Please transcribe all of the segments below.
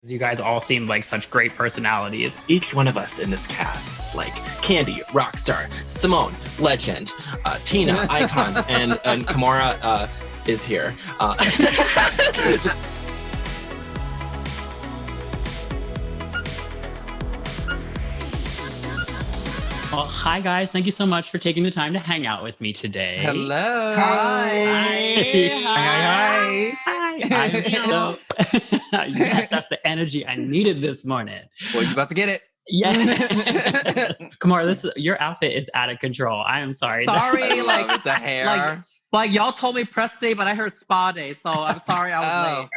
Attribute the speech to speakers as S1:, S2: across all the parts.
S1: You guys all seem like such great personalities.
S2: Each one of us in this cast, like Kandy, rockstar, Symone, legend, Tina, icon, and Kahmora is here.
S1: Well, hi guys. Thank you so much for taking the time to hang out with me today.
S2: Hello.
S3: Hi.
S1: I'm so yes, that's the energy I needed this morning.
S3: Well, you about to get it.
S1: Yes. Kahmora, your outfit is out of control. I am sorry.
S3: Sorry,
S2: Love the hair.
S3: like y'all told me press day, but I heard spa day, so I'm sorry I was late.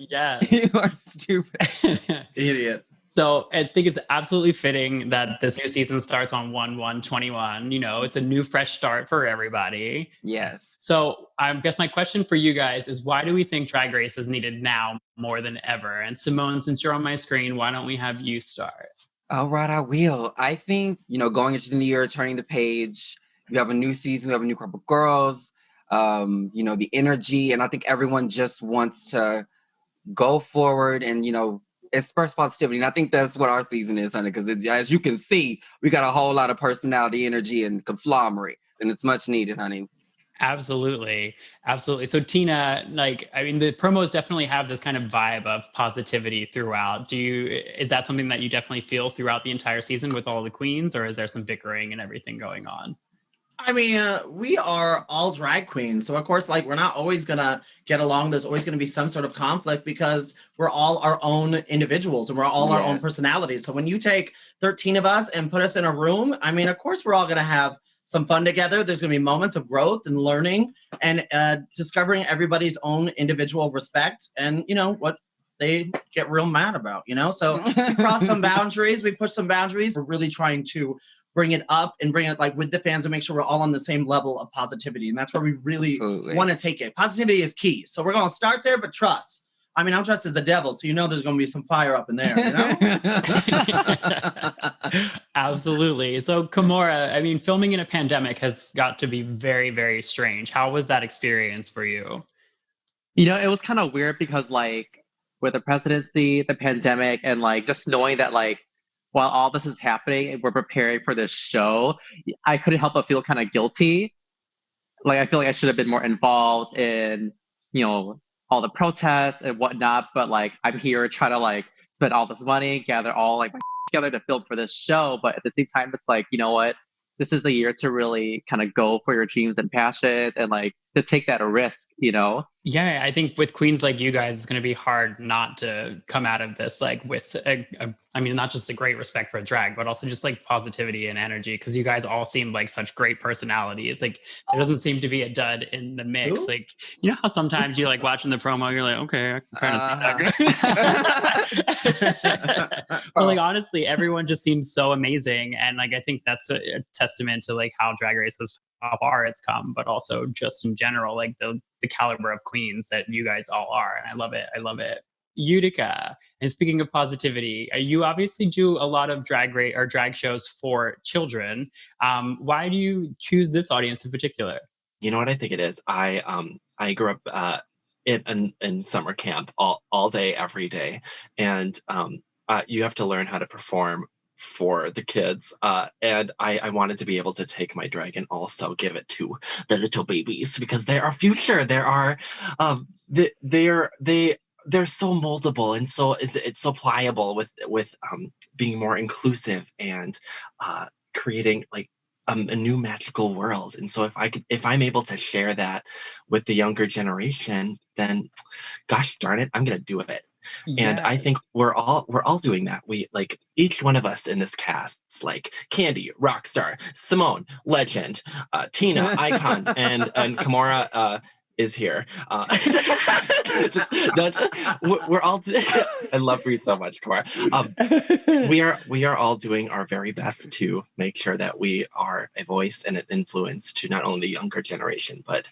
S1: Yes.
S2: You are stupid.
S3: Idiots.
S1: So I think it's absolutely fitting that this new season starts on 1/1/21. You know, it's a new, fresh start for everybody.
S2: Yes.
S1: So I guess my question for you guys is, why do we think Drag Race is needed now more than ever? And Symone, since you're on my screen, why don't we have you start?
S2: All right, I will. I think, going into the new year, turning the page, we have a new season, we have a new group of girls, the energy, and I think everyone just wants to go forward and, express positivity. And I think that's what our season is, honey, because as you can see, we got a whole lot of personality, energy, and conglomerate, and it's much needed, honey.
S1: Absolutely. So Tina, the promos definitely have this kind of vibe of positivity throughout. Is that something that you definitely feel throughout the entire season with all the queens, or is there some bickering and everything going on?
S4: I mean, we are all drag queens. So, of course, we're not always going to get along. There's always going to be some sort of conflict because we're all our own individuals and we're all our own personalities. So when you take 13 of us and put us in a room, I mean, of course, we're all going to have some fun together. There's going to be moments of growth and learning and discovering everybody's own individual respect and, what they get real mad about, So we cross some boundaries. We push some boundaries. We're really trying to bring it up and bring it with the fans and make sure we're all on the same level of positivity. And that's where we really want to take it. Positivity is key. So we're going to start there, but trust. I mean, I'm dressed as a devil, so there's going to be some fire up in there,
S1: Absolutely. So Kahmora, filming in a pandemic has got to be very, very strange. How was that experience for you?
S3: It was kind of weird because with the presidency, the pandemic, and just knowing that while all this is happening and we're preparing for this show, I couldn't help but feel kind of guilty. I feel like I should have been more involved in, all the protests and whatnot. But I'm here trying to spend all this money, gather all my together to film for this show. But at the same time, it's you know what? This is the year to really kind of go for your dreams and passions and to take that risk,
S1: Yeah, I think with queens like you guys, it's going to be hard not to come out of this with not just a great respect for drag, but also just positivity and energy, because you guys all seem like such great personalities. There doesn't seem to be a dud in the mix. You know how sometimes you watching the promo, you're like, okay, I can kind of see that. But honestly, everyone just seems so amazing, and I think that's a testament to how Drag Race has how far it's come, but also just in general, the caliber of queens that you guys all are. And I love it. Utica. And speaking of positivity, you obviously do a lot of drag shows for children. Why do you choose this audience in particular?
S2: You know what I think it is? I grew up in summer camp all day, every day. And you have to learn how to perform for the kids, and I wanted to be able to take my drag and also give it to the little babies, because they're our future. They're so moldable, and so it's so pliable with being more inclusive and creating a new magical world. And so if I'm able to share that with the younger generation, then gosh darn it, I'm gonna do it.
S1: Yeah.
S2: And I think we're all doing that. We each one of us in this cast, Kandy, rockstar, Symone, legend, Tina, icon, and Kahmora is here. We're all. I love you so much, Kahmora. We are all doing our very best to make sure that we are a voice and an influence to not only the younger generation, but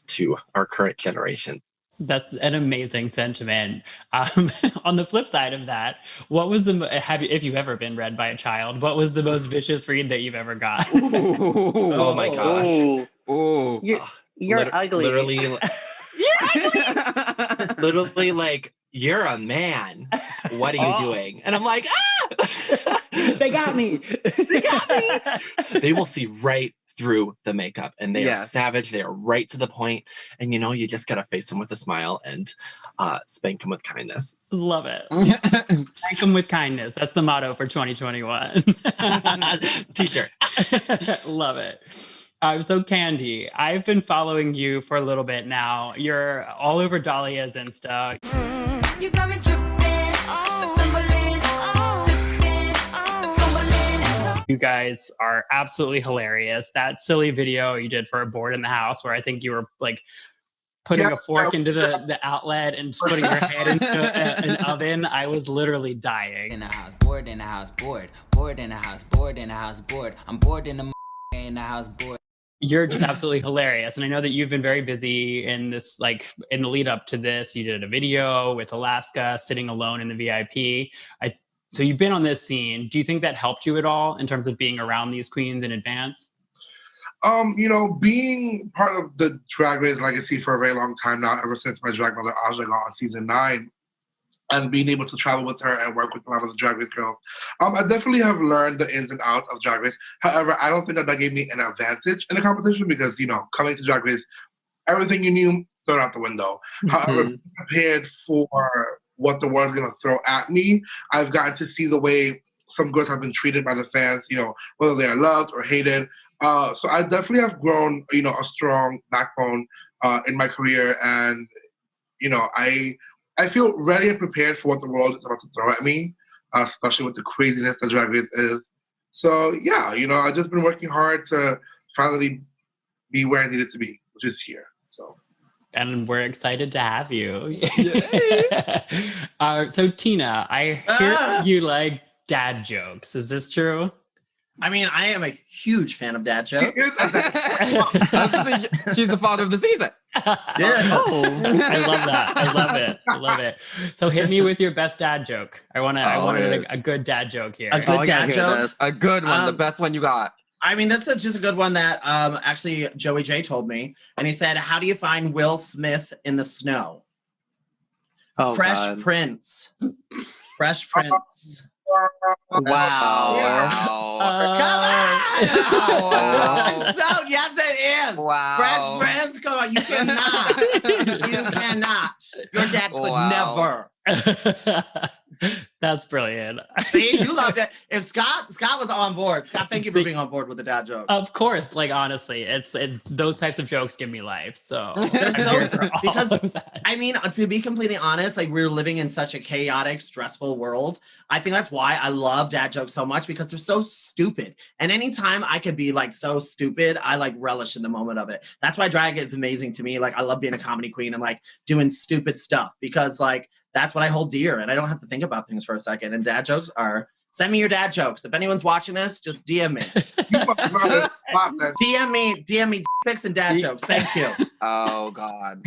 S2: to our current generation.
S1: That's an amazing sentiment. On the flip side of that, what was if you've ever been read by a child, what was the most vicious read that you've ever got?
S2: Oh my gosh.
S3: Ooh. You're ugly.
S2: Literally,
S5: Literally like, you're a man. What are you doing? And I'm like, ah!
S1: They got me.
S5: They got me. They will see right through the makeup, and they are savage. They are right to the point. And you just gotta face them with a smile and spank them with kindness.
S1: Love it. Spank them with kindness. That's the motto for 2021.
S5: T-shirt.
S1: Love it. So Kandy, I've been following you for a little bit now. You're all over Dahlia's Insta.
S6: You got me tripping, stumbling, fumbling.
S1: You guys are absolutely hilarious. That silly video you did for a board in the house where I think you were like putting a fork into the outlet and putting your head into an oven. I was literally dying.
S6: In the house, bored in the house, bored in the house, bored in the house, bored. I'm bored in the house, bored.
S1: You're just absolutely hilarious. And I know that you've been very busy in this, like in the lead up to this, you did a video with Alaska sitting alone in the VIP. So you've been on this scene. Do you think that helped you at all in terms of being around these queens in advance?
S7: Being part of the Drag Race legacy for a very long time now, ever since my drag mother Aja got on season 9, and being able to travel with her and work with a lot of the Drag Race girls, I definitely have learned the ins and outs of Drag Race. However, I don't think that gave me an advantage in the competition because, coming to Drag Race, everything you knew, throw it out the window. However, being prepared for what the world's going to throw at me, I've gotten to see the way some girls have been treated by the fans, whether they are loved or hated. So I definitely have grown, a strong backbone in my career. And, I feel ready and prepared for what the world is about to throw at me, especially with the craziness that Drag Race is. So, yeah, I've just been working hard to finally be where I needed to be, which is here. So.
S1: And we're excited to have you. So, Tina, I hear you like dad jokes. Is this true?
S4: I mean, I am a huge fan of dad jokes.
S2: She's the father of the season.
S4: Yeah.
S1: Oh, I love that. I love it. So hit me with your best dad joke. I wanted a good dad joke here.
S4: A good dad joke?
S2: A good one, the best one you got.
S4: I mean, that's just a good one that actually Joey J told me. And he said, how do you find Will Smith in the snow? Fresh Prince. Fresh Prince.
S2: Wow.
S4: Come on! So, yes, it is.
S2: Wow.
S4: Fresh Prince, come on. You cannot. You cannot. Your dad could never.
S1: That's brilliant.
S4: See, you loved it. If Scott was on board. Scott, thank you for being on board with the dad joke.
S1: Of course, like honestly, it's those types of jokes give me life. So
S4: they're so because I mean, to be completely honest, like we're living in such a chaotic, stressful world. I think that's why I love dad jokes so much because they're so stupid. And anytime I could be like so stupid, I like relish in the moment of it. That's why drag is amazing to me. Like I love being a comedy queen and like doing stupid stuff because like that's what I hold dear and I don't have to think about things for a second. And dad jokes are, send me your dad jokes. If anyone's watching this, just DM me. DM me pics and dad jokes. Thank you.
S2: Oh God.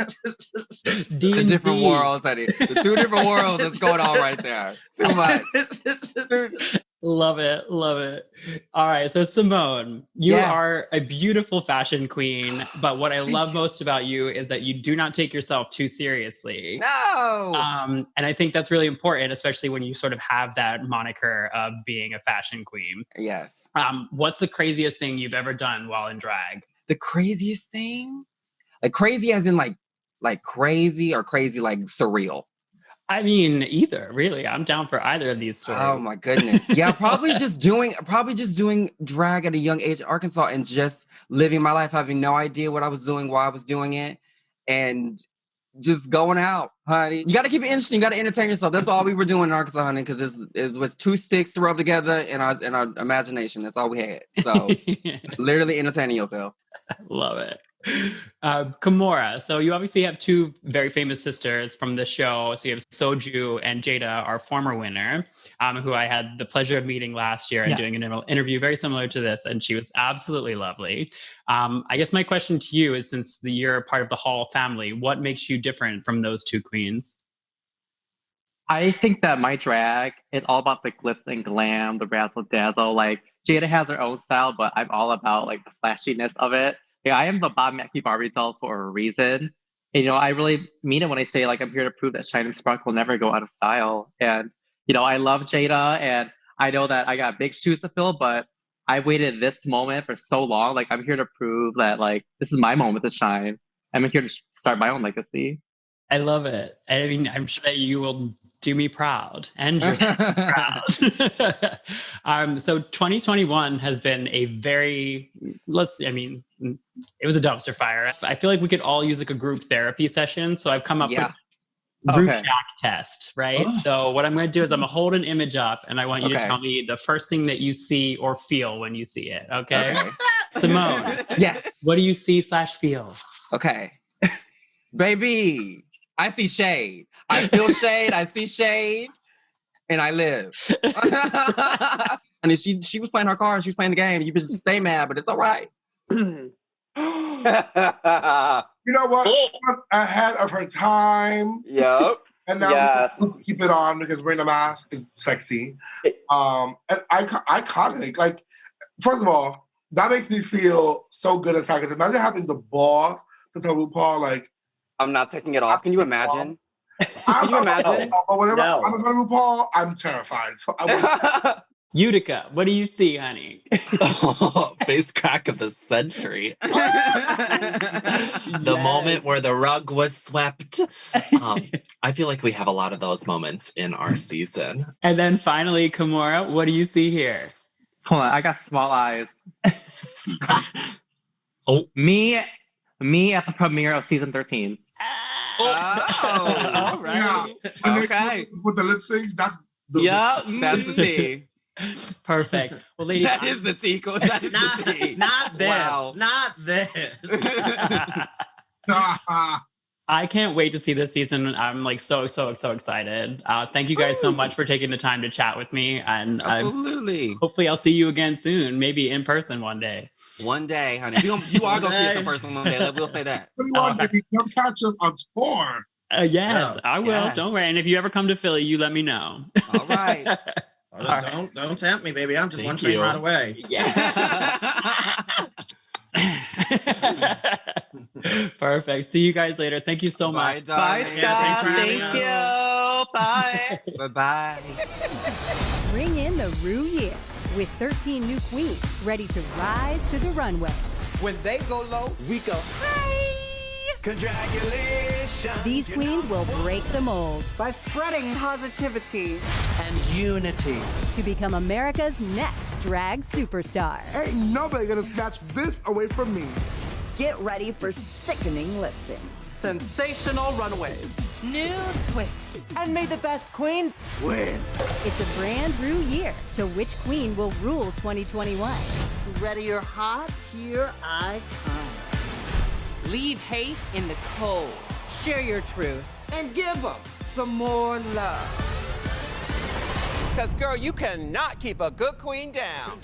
S2: The different worlds, honey. The two different worlds that's going on right there. Too much.
S1: Love it. All right. So Symone, you are a beautiful fashion queen, but what I love most about you is that you do not take yourself too seriously.
S2: No.
S1: And I think that's really important, especially when you sort of have that moniker of being a fashion queen.
S2: Yes.
S1: What's the craziest thing you've ever done while in drag?
S2: The craziest thing? Like crazy as in like crazy or crazy like surreal?
S1: I mean, either, really. I'm down for either of these stories.
S2: Oh my goodness. Yeah, probably just doing drag at a young age in Arkansas and just living my life, having no idea what I was doing, why I was doing it, and just going out, honey. You got to keep it interesting. You got to entertain yourself. That's all we were doing in Arkansas, honey, because it was two sticks to rub together in our imagination. That's all we had. So literally entertaining yourself.
S1: Love it. Kahmora, so you obviously have two very famous sisters from the show. So you have Soju and Jada, our former winner, who I had the pleasure of meeting last year and doing an interview very similar to this, and she was absolutely lovely. I guess my question to you is, since you're part of the Hall family, what makes you different from those two queens?
S3: I think that my drag is all about the glitz and glam, the razzle dazzle. Like Jada has her own style, but I'm all about like the flashiness of it. Yeah, I am the Bob Mackie Barbie doll for a reason. And, I really mean it when I say, like, I'm here to prove that Shine and Sparkle will never go out of style. And, I love Jada, and I know that I got big shoes to fill, but I waited this moment for so long. Like, I'm here to prove that, like, this is my moment to shine. I'm here to start my own legacy.
S1: I love it. I mean, I'm sure that you will do me proud and yourself proud. So 2021 has been a very, it was a dumpster fire. I feel like we could all use like a group therapy session. So I've come up with Rorschach test, right? Oh. So what I'm going to do is I'm going to hold an image up and I want you to tell me the first thing that you see or feel when you see it. Okay. Symone.
S2: Yes.
S1: What do you see/feel?
S2: Okay. Baby, I see shade. I feel shade. I see shade. And I live. And she was playing her cards. She was playing the game. You just stay mad, but it's all right.
S7: You know what? She was ahead of her time.
S2: Yep.
S7: And now we keep it on because wearing a mask is sexy. And iconic. Like, first of all, that makes me feel so good inside. Because imagine having the balls to tell RuPaul, like,
S2: I'm not taking it off. Can you imagine? Can you imagine?
S7: But whenever I'm in front of RuPaul, I'm terrified. So
S1: Utica, what do you see, honey?
S5: Face crack of the century. The moment where the rug was swept. I feel like we have a lot of those moments in our season.
S1: And then finally, Kahmora, what do you see here?
S3: Hold on, I got small eyes. Me at the premiere of season 13.
S2: Oh, all right.
S7: Yeah. Okay. With the lip syncs, that's the
S2: that's the tea.
S1: Perfect. Well, ladies,
S2: that is the sequel. That is the tea.
S4: Not this.
S2: Wow.
S4: Not this.
S1: I can't wait to see this season. I'm like so excited. Thank you guys so much for taking the time to chat with me. And
S2: absolutely.
S1: Hopefully I'll see you again soon, maybe in person one day.
S2: One day, honey. You are going to see us in person one day. We'll say that.
S7: Come catch us on tour.
S1: Yes, I will. Yes. Don't worry. And if you ever come to Philly, you let me know.
S2: All right.
S4: Don't tempt me, baby. I'm just one train right away.
S1: Yeah. Perfect. See you guys later. Thank you so much.
S2: Bye,
S3: thanks for having us. Bye.
S2: Bye.
S8: Bring in the Ru year with 13 new queens ready to rise to the runway.
S9: When they go low, we go high. Congratulations.
S8: These queens will break the mold
S9: by spreading positivity and unity
S8: to become America's next drag superstar.
S10: Ain't nobody gonna snatch this away from me.
S11: Get ready for sickening lip syncs,
S9: sensational runways,
S11: new twists, and may the best queen
S9: win.
S8: It's a brand new year, so which queen will rule 2021?
S11: Ready or hot? Here I come. Leave hate in the cold. Share your truth. And give them some more love.
S9: Because, girl, you cannot keep a good queen down.